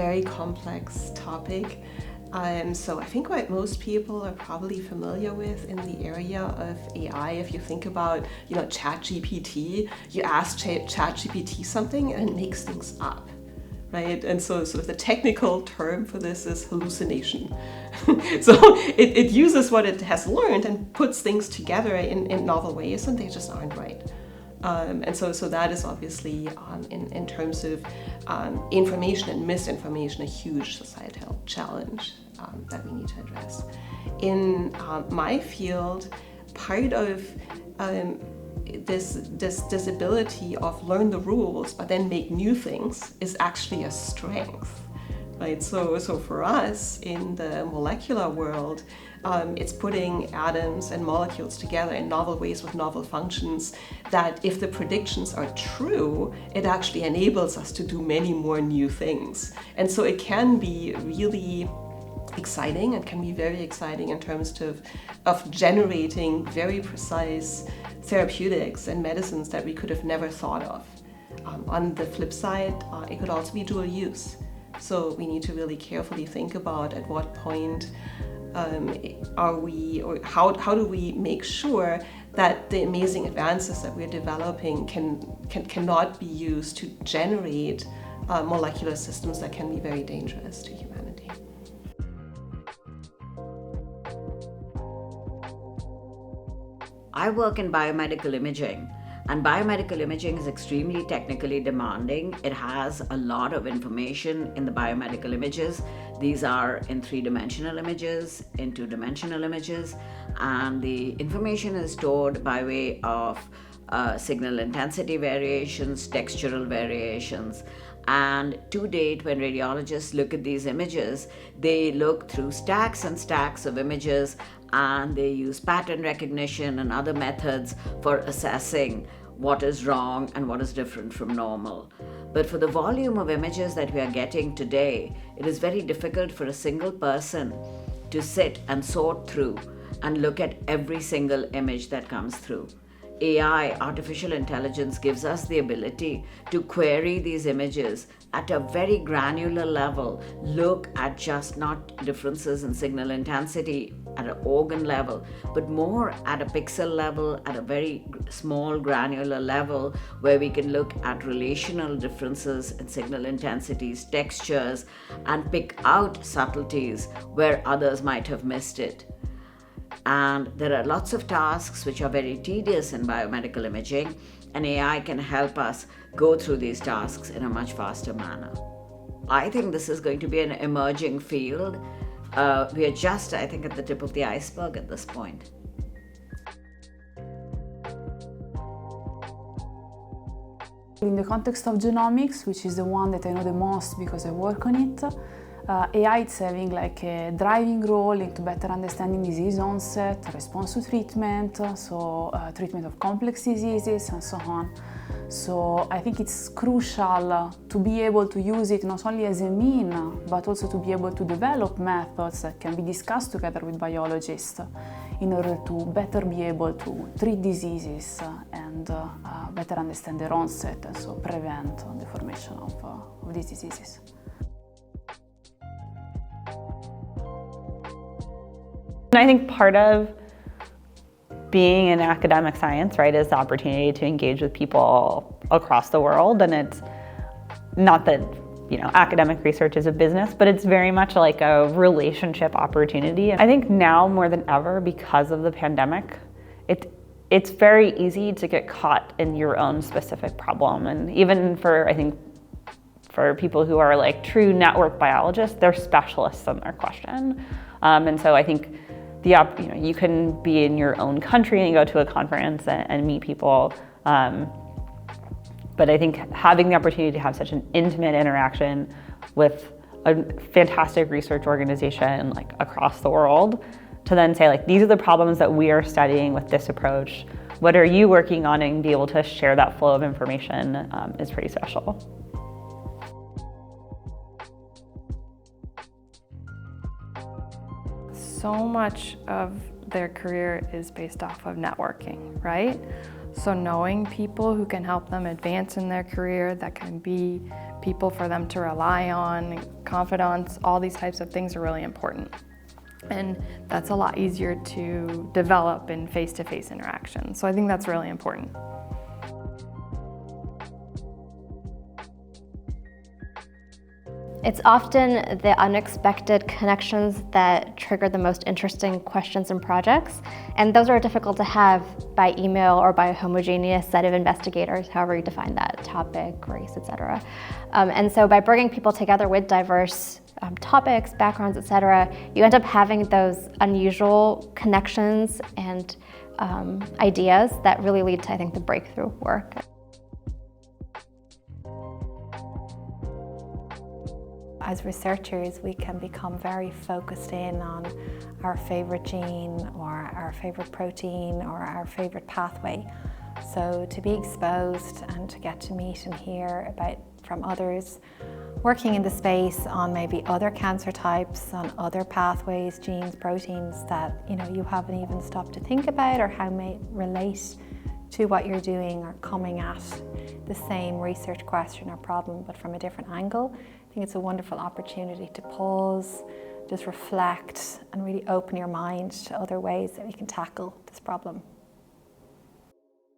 very complex topic. So I think what most people are probably familiar with in the area of AI, if you think about, ChatGPT, you ask ChatGPT something and it makes things up, right? And so sort of the technical term for this is hallucination. So it uses what it has learned and puts things together in novel ways, and they just aren't right. And so that is obviously, in terms of information and misinformation, a huge societal challenge that we need to address. In my field, part of this ability of learn the rules but then make new things is actually a strength. Right? So for us in the molecular world, it's putting atoms and molecules together in novel ways with novel functions that, if the predictions are true, it actually enables us to do many more new things. And so it can be really exciting, and can be very exciting in terms of generating very precise therapeutics and medicines that we could have never thought of. On the flip side, it could also be dual use. So we need to really carefully think about at what point are we, or how do we make sure that the amazing advances that we're developing cannot be used to generate molecular systems that can be very dangerous to humanity. I work in biomedical imaging. And biomedical imaging is extremely technically demanding. It has a lot of information in the biomedical images. These are in 3-dimensional images, in 2-dimensional images, and the information is stored by way of signal intensity variations, textural variations. And to date, when radiologists look at these images, they look through stacks and stacks of images, and they use pattern recognition and other methods for assessing what is wrong and what is different from normal. But for the volume of images that we are getting today, it is very difficult for a single person to sit and sort through and look at every single image that comes through. AI, artificial intelligence, gives us the ability to query these images at a very granular level, look at just not differences in signal intensity at an organ level, but more at a pixel level, at a very small granular level, where we can look at relational differences in signal intensities, textures, and pick out subtleties where others might have missed it. And there are lots of tasks which are very tedious in biomedical imaging, and AI can help us go through these tasks in a much faster manner. I think this is going to be an emerging field. We are just, I think, at the tip of the iceberg at this point. In the context of genomics, which is the one that I know the most because I work on it, AI is having like a driving role into better understanding disease onset, response to treatment, treatment of complex diseases and so on. So I think it's crucial to be able to use it not only as a mean, but also to be able to develop methods that can be discussed together with biologists in order to better be able to treat diseases and better understand their onset, and so prevent the formation of these diseases. I think part of being in academic science, right, is the opportunity to engage with people across the world. And it's not that, academic research is a business, but it's very much like a relationship opportunity. I think now more than ever, because of the pandemic, it's very easy to get caught in your own specific problem. And even for people who are like true network biologists, they're specialists in their question. And so I think you can be in your own country and go to a conference and meet people. But I think having the opportunity to have such an intimate interaction with a fantastic research organization like across the world, to then say like, these are the problems that we are studying with this approach. What are you working on? And be able to share that flow of information is pretty special. So much of their career is based off of networking, right? So knowing people who can help them advance in their career, that can be people for them to rely on, confidants, all these types of things are really important. And that's a lot easier to develop in face-to-face interaction. So I think that's really important. It's often the unexpected connections that trigger the most interesting questions and projects, and those are difficult to have by email or by a homogeneous set of investigators, however you define that, topic, race, etc. And so by bringing people together with diverse topics, backgrounds, etc., you end up having those unusual connections and ideas that really lead to, I think, the breakthrough work. As researchers, we can become very focused in on our favorite gene or our favorite protein or our favorite pathway. So to be exposed and to get to meet and hear from others working in the space on maybe other cancer types, on other pathways, genes, proteins that you haven't even stopped to think about, or how may relate to what you're doing or coming at the same research question or problem but from a different angle. I think it's a wonderful opportunity to pause, just reflect and really open your mind to other ways that we can tackle this problem.